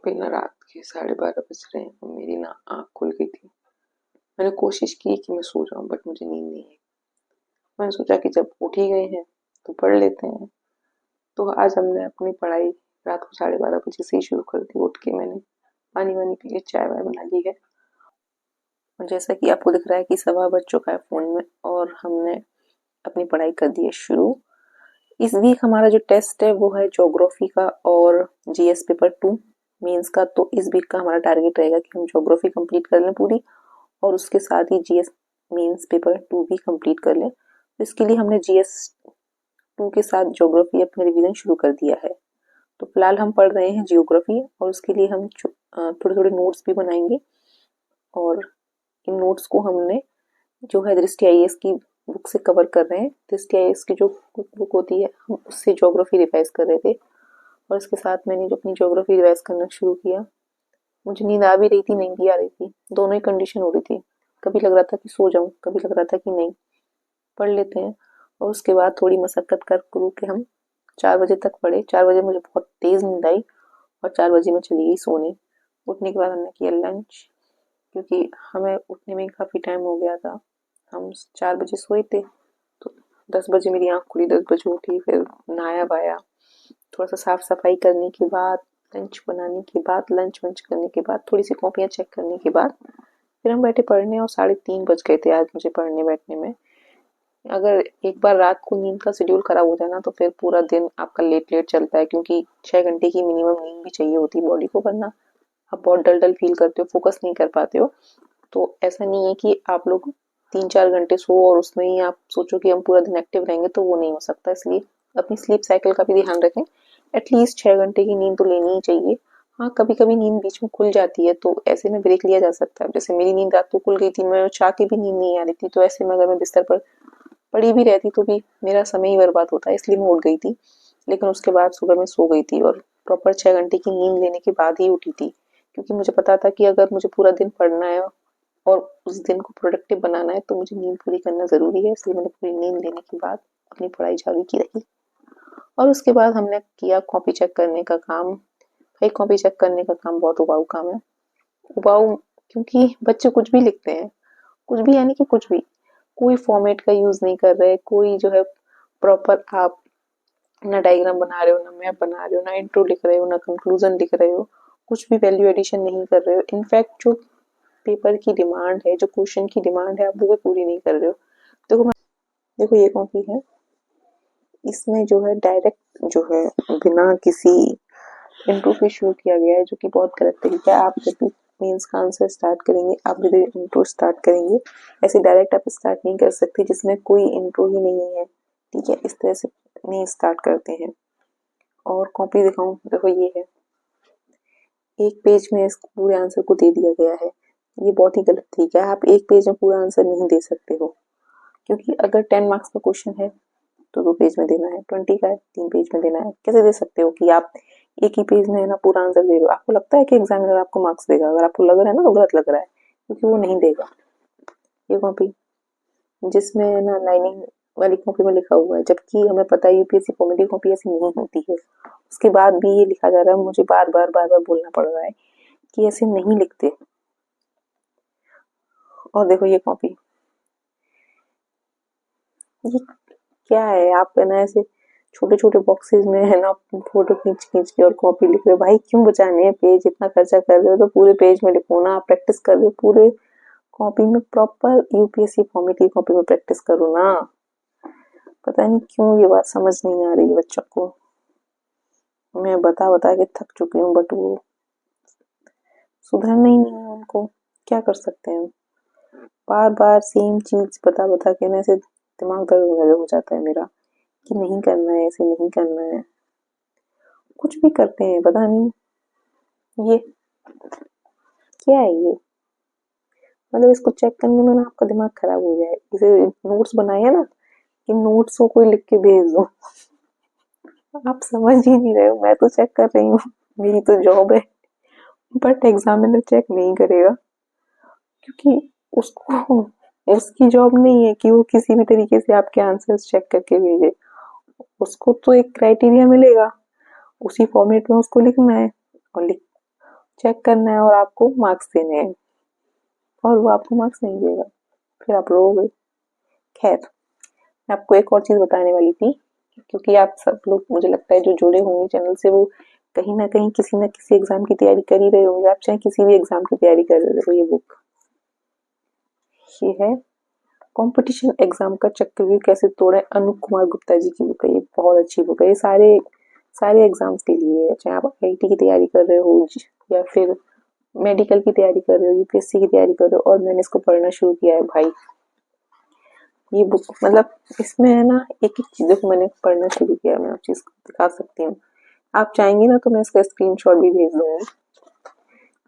बिना रात के 12:30 बज रहे हैं और मेरी ना आँख खुल गई थी। मैंने कोशिश की कि मैं सो जाऊँ बट मुझे नींद नहीं आई। मैंने सोचा कि जब उठ ही गए हैं तो पढ़ लेते हैं। तो आज हमने अपनी पढ़ाई रात को 12:30 बजे से ही शुरू कर दी। उठ के मैंने पानी वानी पी के चाय वाय बना ली है और जैसा कि आपको दिख रहा है कि सवा बज चुका है फ़ोन में और हमने अपनी पढ़ाई कर दी है शुरू। इस वीक हमारा जो टेस्ट है वो है ज्योग्राफी का और जीएस पेपर 2 मेंस का। तो इस वीक का हमारा टारगेट रहेगा कि हम ज्योग्राफी कंप्लीट कर लें पूरी और उसके साथ ही जीएस मेंस पेपर 2 भी कंप्लीट कर लें। तो इसके लिए हमने जीएस 2 के साथ ज्योग्राफी अपना रिवीजन शुरू कर दिया है। तो फिलहाल हम पढ़ रहे हैं जियोग्राफी और उसके लिए हम थोड़े थोड़े नोट्स भी बनाएंगे और इन नोट्स को हमने जो है दृष्टि आईएएस की बुक से कवर कर रहे हैं। दृष्टि आईएएस की जो बुक होती है हम उससे ज्योग्राफी रिवाइज कर रहे थे और इसके साथ मैंने जो अपनी ज्योग्राफी रिवाइज करना शुरू किया। मुझे नींद आ भी रही थी, नहीं भी आ रही थी, दोनों ही कंडीशन हो रही थी। कभी लग रहा था कि सो जाऊं, कभी लग रहा था कि नहीं पढ़ लेते हैं। और उसके बाद थोड़ी मशक्कत कर के हम 4 बजे तक पढ़े। 4 बजे मुझे बहुत तेज़ नींद आई और 4 बजे मैं चली गई सोने। उठने के बाद हमने किया लंच क्योंकि हमें उठने में काफ़ी टाइम हो गया था। हम 4 बजे सोए थे तो 10 बजे मेरी आँख खुली, 10 बजे उठी, फिर नहाया-वाया, थोड़ा-सा साफ-सफाई करने के बाद, लंच बनाने के बाद, लंच वंच करने के बाद, थोड़ी-सी कॉपियाँ चेक करने के बाद फिर हम बैठे पढ़ने और 3:30 बज गए थे आज मुझे पढ़ने बैठने में। अगर एक बार रात को नींद का शेड्यूल खराब हो जाए ना तो फिर पूरा दिन आपका लेट-लेट चलता है क्योंकि 6 घंटे की मिनिमम नींद भी चाहिए होती है बॉडी को, वरना आप बहुत डल-डल फील करते हो, फोकस नहीं कर पाते हो। तो ऐसा नहीं है कि आप लोग 3-4 घंटे सो और उसमें ही आप सोचो कि हम पूरा दिन एक्टिव रहेंगे, तो वो नहीं हो सकता। इसलिए अपनी स्लीप साइकिल का भी ध्यान रखें। एटलीस्ट 6 घंटे की नींद तो लेनी ही चाहिए। हाँ, कभी-कभी नींद बीच में खुल जाती है तो ऐसे में ब्रेक लिया जा सकता है। जैसे मेरी नींद रात को खुल गई थी, मैं चाह के भी नींद नहीं आ रही थी, तो ऐसे में अगर मैं बिस्तर पर पड़ी भी रहती तो भी मेरा समय ही बर्बाद होता, इसलिए मैं उठ गई थी। लेकिन उसके बाद सुबह मैं सो गई थी और प्रॉपर 6 घंटे की नींद लेने के बाद ही उठी थी क्योंकि मुझे पता था कि अगर मुझे पूरा दिन पढ़ना है और उस दिन को प्रोडक्टिव बनाना है तो मुझे नींद पूरी करना ज़रूरी है। इसलिए मैंने पूरी नींद लेने के बाद अपनी पढ़ाई जारी की रही और उसके बाद हमने किया कॉपी चेक करने का काम। भाई कॉपी चेक करने का काम बहुत उबाऊ काम है। उबाऊ क्योंकि बच्चे कुछ भी लिखते हैं, कुछ भी यानी कि कुछ भी। कोई फॉर्मेट का यूज़ नहीं कर रहे, कोई जो है प्रॉपर आप ना डायग्राम बना रहे हो, ना मैप बना रहे हो, ना इंट्रो लिख रहे हो, ना कंक्लूजन लिख रहे हो, कुछ भी वैल्यू एडिशन नहीं कर रहे हो। इनफैक्ट जो पेपर की डिमांड है, जो क्वेश्चन की डिमांड है, आप वो भी पूरी नहीं कर रहे हो। देखो ये कॉपी है, इसमें जो है डायरेक्ट जो है बिना किसी इंट्रो के शुरू किया गया है, जो कि बहुत गलत तरीका है। आप जब भी मेंस का आंसर स्टार्ट करेंगे आप विद इंट्रो स्टार्ट करेंगे। ऐसे डायरेक्ट आप स्टार्ट नहीं कर सकते जिसमें कोई इंट्रो ही नहीं है, ठीक है। इस तरह से नहीं स्टार्ट करते हैं। और कॉपी दिखाऊं, देखो ये है, एक पेज में इस पूरे आंसर को दे दिया गया है। ये बहुत ही गलत तरीका है। आप एक पेज में पूरा आंसर नहीं दे सकते हो क्योंकि अगर 10 मार्क्स का क्वेश्चन है तो 2 पेज में देना है, 20 का है 3 पेज में देना है। कैसे दे सकते हो कि आप एक ही पेज में है ना पूरा आंसर दे रहे हो। आपको लगता है कि एग्जामिनर आपको मार्क्स देगा, अगर आपको लग रहा है ना तो गलत लग रहा है क्योंकि वो नहीं देगा। ये कॉपी जिसमें ना लाइनिंग वाली कॉपी में लिखा हुआ है, जबकि हमें पता है यूपीएससी कॉमेडी कॉपी ऐसी नहीं होती है। उसके बाद भी ये लिखा जा रहा है, मुझे बार बार बोलना पड़ रहा है कि ऐसे नहीं लिखते। और देखो ये कॉपी, ये क्या है, आप है ना ऐसे छोटे छोटे बॉक्सेस में है ना फोटो खींच खींच के और कॉपी लिख रहे हो। भाई क्यों बचाने हैं पेज, इतना खर्चा कर रहे हो तो पूरे पेज में लिखो ना। आप प्रैक्टिस कर रहे हो पूरे कॉपी में, प्रॉपर यूपीएससी फॉर्मेट की कॉपी में प्रैक्टिस करो ना। पता नहीं क्यों ये बात समझ नहीं आ रही है बच्चों को। मैं बता बता के थक चुकी हूँ बट वो सुधरना ही नहीं है उनको। क्या कर सकते हैं, बार बार सेम चीज बता बता के ना ऐसे दिमाग दर्द हो जाता है मेरा कि नहीं करना है, ऐसे नहीं करना है। कुछ भी करते हैं पता नहीं, ये क्या है ये। मतलब इसको चेक करने में ना आपका दिमाग खराब हो जाए। इसे नोट्स बनाए है ना, इन नोट्स को कोई लिख के भेज दो। आप समझ ही नहीं रहे हो, मैं तो चेक कर रही हूँ, मेरी तो जॉब है, बट एग्जामिनर चेक नहीं करेगा क्योंकि उसको उसकी जॉब नहीं है कि वो किसी भी तरीके से आपके आंसर्स चेक करके भेजे। उसको तो एक क्राइटेरिया मिलेगा, उसी फॉर्मेट में उसको लिखना है और चेक करना है और आपको मार्क्स देने हैं, और वो आपको मार्क्स नहीं देगा, फिर आप रोओगे। खैर, मैं आपको एक और चीज़ बताने वाली थी, क्योंकि आप सब लोग मुझे लगता है जो जुड़े होंगे चैनल से, वो कहीं ना कहीं किसी न किसी एग्जाम की तैयारी कर ही रहे होंगे। आप चाहे किसी भी एग्जाम की तैयारी कर रहे हो, ये बुक ये है कंपटीशन एग्जाम का चक्रव्यूह कैसे तोड़े, अनूप कुमार गुप्ता जी की बुक है। ये बहुत अच्छी बुक है, ये सारे सारे एग्जाम्स के लिए है, चाहे आप आईआईटी की तैयारी कर रहे हो या फिर मेडिकल की तैयारी कर रहे हो, यूपीएससी की तैयारी कर रहे हो। और मैंने इसको पढ़ना शुरू किया है भाई, ये बुक मतलब इसमें है ना एक एक चीज़ों को मैंने पढ़ना शुरू किया। मैं आप चीज़ को दिखा सकती हूँ, आप चाहेंगी ना तो मैं इसका स्क्रीनशॉट भी भेज दूंगी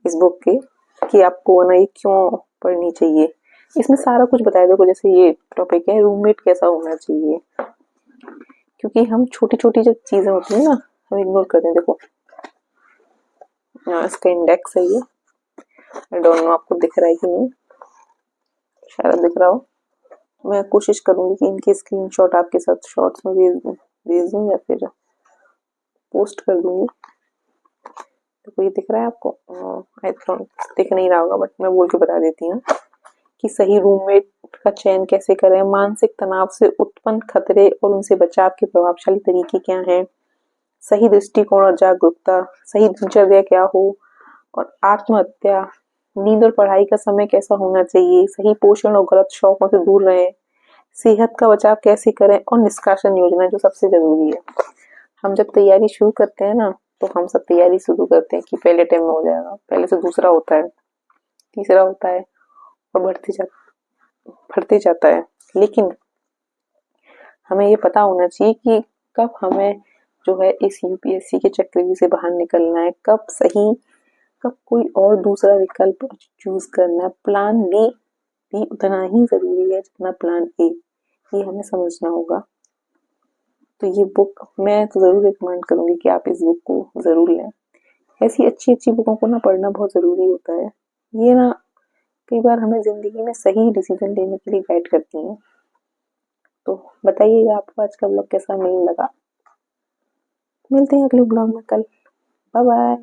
इस बुक के, कि आपको ना ये क्यों पढ़नी चाहिए। इसमें सारा कुछ बताया। देखो जैसे ये टॉपिक है रूममेट कैसा होना चाहिए, क्योंकि हम छोटी छोटी जो चीजें होती है ना हम इग्नोर करते हैं। देखो इसका इंडेक्स है ये, आई डोंट नो आपको दिख रहा है कि नहीं, शायद दिख रहा हो। मैं कोशिश करूंगी कि इनके स्क्रीनशॉट आपके साथ शॉर्ट्स में भेज दूं या फिर पोस्ट कर दूंगी। देखो ये दिख रहा है आपको, आई डोंट दिख नहीं रहा होगा, बट मैं बोल के बता देती हूँ कि सही रूममेट का चयन कैसे करें, मानसिक तनाव से उत्पन्न खतरे और उनसे बचाव के प्रभावशाली तरीके क्या हैं, सही दृष्टिकोण और जागरूकता, सही दिनचर्या क्या हो, और आत्महत्या, नींद और पढ़ाई का समय कैसा होना चाहिए, सही पोषण और गलत शौकों से दूर रहें, सेहत का बचाव कैसे करें, और निष्कासन योजना जो सबसे जरूरी है। हम जब तैयारी शुरू करते हैं ना, तो हम सब तैयारी शुरू करते हैं कि पहले टाइम में हो जाएगा, पहले से दूसरा होता है, तीसरा होता है, और बढ़ते जाता है। लेकिन हमें ये पता होना चाहिए कि कब हमें जो है इस यूपीएससी के चक्रव्यूह से बाहर निकलना है, कब कोई और दूसरा विकल्प चूज करना है। प्लान बी भी उतना ही जरूरी है जितना प्लान ए, ये हमें समझना होगा। तो ये बुक मैं तो जरूर रिकमेंड करूंगी कि आप इस बुक को जरूर लें। ऐसी अच्छी अच्छी बुकों को ना पढ़ना बहुत जरूरी होता है। ये ना कई बार हमें जिंदगी में सही डिसीजन लेने के लिए गाइड करती हैं। तो बताइएगा आपको आज का ब्लॉग कैसा नहीं लगा। मिलते हैं अगले ब्लॉग में कल। Bye bye.